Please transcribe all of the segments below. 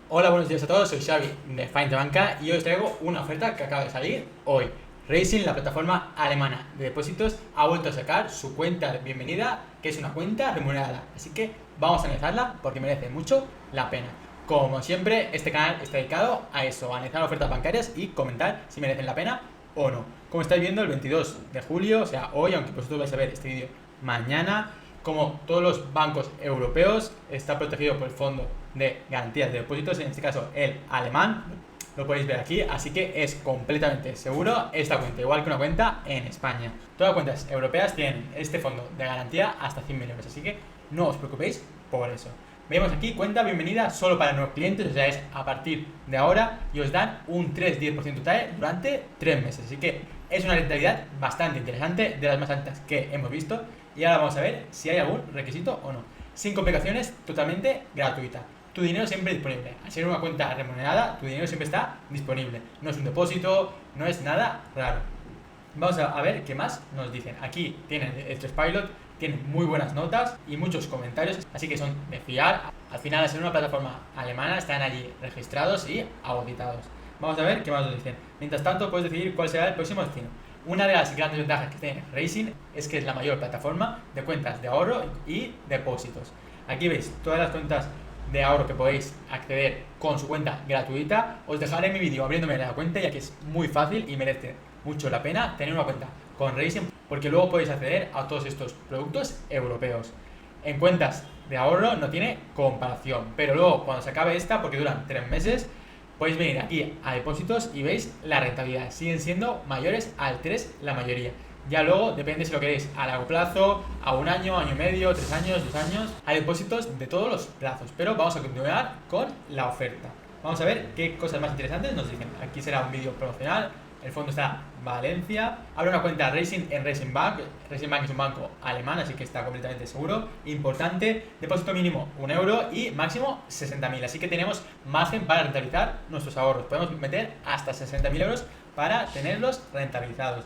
Hola, buenos días a todos, soy Xavi de Find Banca y hoy os traigo una oferta que acaba de salir hoy. Raisin, la plataforma alemana de depósitos, ha vuelto a sacar su cuenta de bienvenida, que es una cuenta remunerada. Así que vamos a analizarla porque merece mucho la pena. Como siempre, este canal está dedicado a eso, a analizar ofertas bancarias y comentar si merecen la pena o no. Como estáis viendo, el 22 de julio, o sea, hoy, aunque vosotros vais a ver este vídeo mañana, como todos los bancos europeos, está protegido por el Fondo de Garantías de Depósitos, en este caso el alemán, lo podéis ver aquí, así que es completamente seguro esta cuenta, igual que una cuenta en España. Todas las cuentas europeas tienen este fondo de garantía hasta 100.000 euros, así que no os preocupéis por eso. Vemos aquí cuenta bienvenida solo para nuevos clientes, o sea, es a partir de ahora y os dan un 3-10% TAE durante 3 meses, así que es una rentabilidad bastante interesante, de las más altas que hemos visto. Y ahora vamos a ver si hay algún requisito o no. Sin complicaciones, totalmente gratuita. Tu dinero siempre disponible. Al ser una cuenta remunerada, tu dinero siempre está disponible. No es un depósito, no es nada raro. Vamos a ver qué más nos dicen. Aquí tienen el Trustpilot, tienen muy buenas notas y muchos comentarios, así que son de fiar. Al final, al ser una plataforma alemana, están allí registrados y auditados. Vamos a ver qué más nos dicen. Mientras tanto, puedes decidir cuál será el próximo destino. Una de las grandes ventajas que tiene Raisin es que es la mayor plataforma de cuentas de ahorro y depósitos. Aquí veis todas las cuentas de ahorro que podéis acceder con su cuenta gratuita. Os dejaré mi vídeo abriéndome la cuenta, ya que es muy fácil y merece mucho la pena tener una cuenta con Raisin, porque luego podéis acceder a todos estos productos europeos. En cuentas de ahorro no tiene comparación, pero luego cuando se acabe esta, porque duran 3 meses, podéis venir aquí a depósitos y veis la rentabilidad. Siguen siendo mayores al 3 la mayoría. Ya luego depende si lo queréis a largo plazo, a un año, año y medio, 3 años, 2 años. Hay depósitos de todos los plazos, pero vamos a continuar con la oferta. Vamos a ver qué cosas más interesantes nos dicen. Aquí será un vídeo promocional. El fondo está Valencia. Abre una cuenta Raisin en Raisin Bank. Raisin Bank es un banco alemán, así que está completamente seguro. Importante, depósito mínimo 1 euro y máximo 60.000. Así que tenemos margen para rentabilizar nuestros ahorros. Podemos meter hasta 60.000 euros para tenerlos rentabilizados.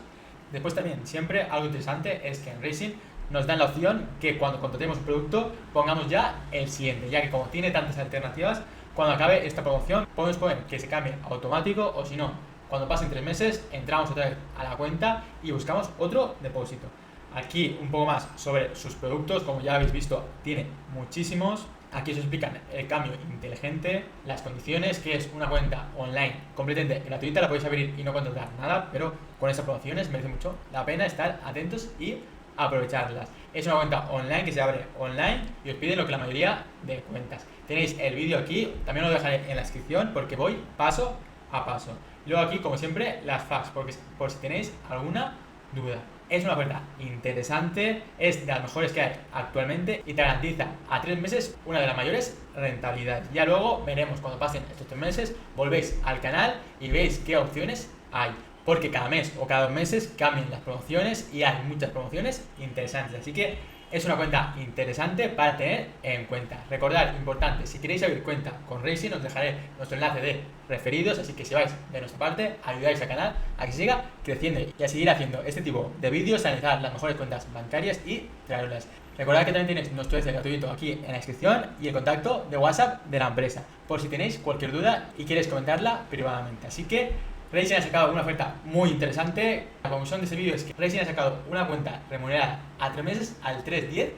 Después también, siempre algo interesante es que en Raisin nos dan la opción que cuando contratemos un producto pongamos ya el siguiente, ya que como tiene tantas alternativas, cuando acabe esta promoción podemos poner que se cambie automático, o si no, cuando pasen 3 meses entramos otra vez a la cuenta y buscamos otro depósito. Aquí un poco más sobre sus productos, como ya habéis visto, tiene muchísimos. Aquí os explican el cambio inteligente, las condiciones, que es una cuenta online completamente gratuita, la podéis abrir y no contratar nada, pero con estas promociones merece mucho la pena estar atentos y aprovecharlas. Es una cuenta online que se abre online y os piden lo que la mayoría de cuentas. Tenéis el vídeo aquí, también lo dejaré en la descripción porque voy paso a paso. Luego aquí, como siempre, las fax, porque por si tenéis alguna duda. Es una oferta interesante, es de las mejores que hay actualmente y te garantiza a 3 meses una de las mayores rentabilidades. Ya luego veremos cuando pasen estos 3 meses, volvéis al canal y veis qué opciones hay. Porque cada mes o cada 2 meses cambian las promociones y hay muchas promociones interesantes. Así que es una cuenta interesante para tener en cuenta. Recordad, importante, si queréis abrir cuenta con Raisin, os dejaré nuestro enlace de referidos, así que si vais de nuestra parte, ayudáis al canal a que siga creciendo y a seguir haciendo este tipo de vídeos, analizar las mejores cuentas bancarias y traerlas. Recordad que también tenéis nuestro Excel gratuito aquí en la descripción y el contacto de WhatsApp de la empresa, por si tenéis cualquier duda y queréis comentarla privadamente. Así que Raisin ha sacado una oferta muy interesante. La conclusión de este vídeo es que Raisin ha sacado una cuenta remunerada a 3 meses al 3-10%.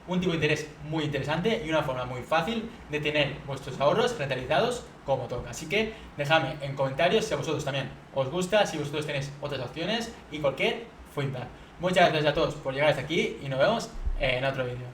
Un tipo de interés muy interesante y una forma muy fácil de tener vuestros ahorros rentabilizados como toca. Así que dejadme en comentarios si a vosotros también os gusta, si vosotros tenéis otras opciones y cualquier feedback. Muchas gracias a todos por llegar hasta aquí y nos vemos en otro vídeo.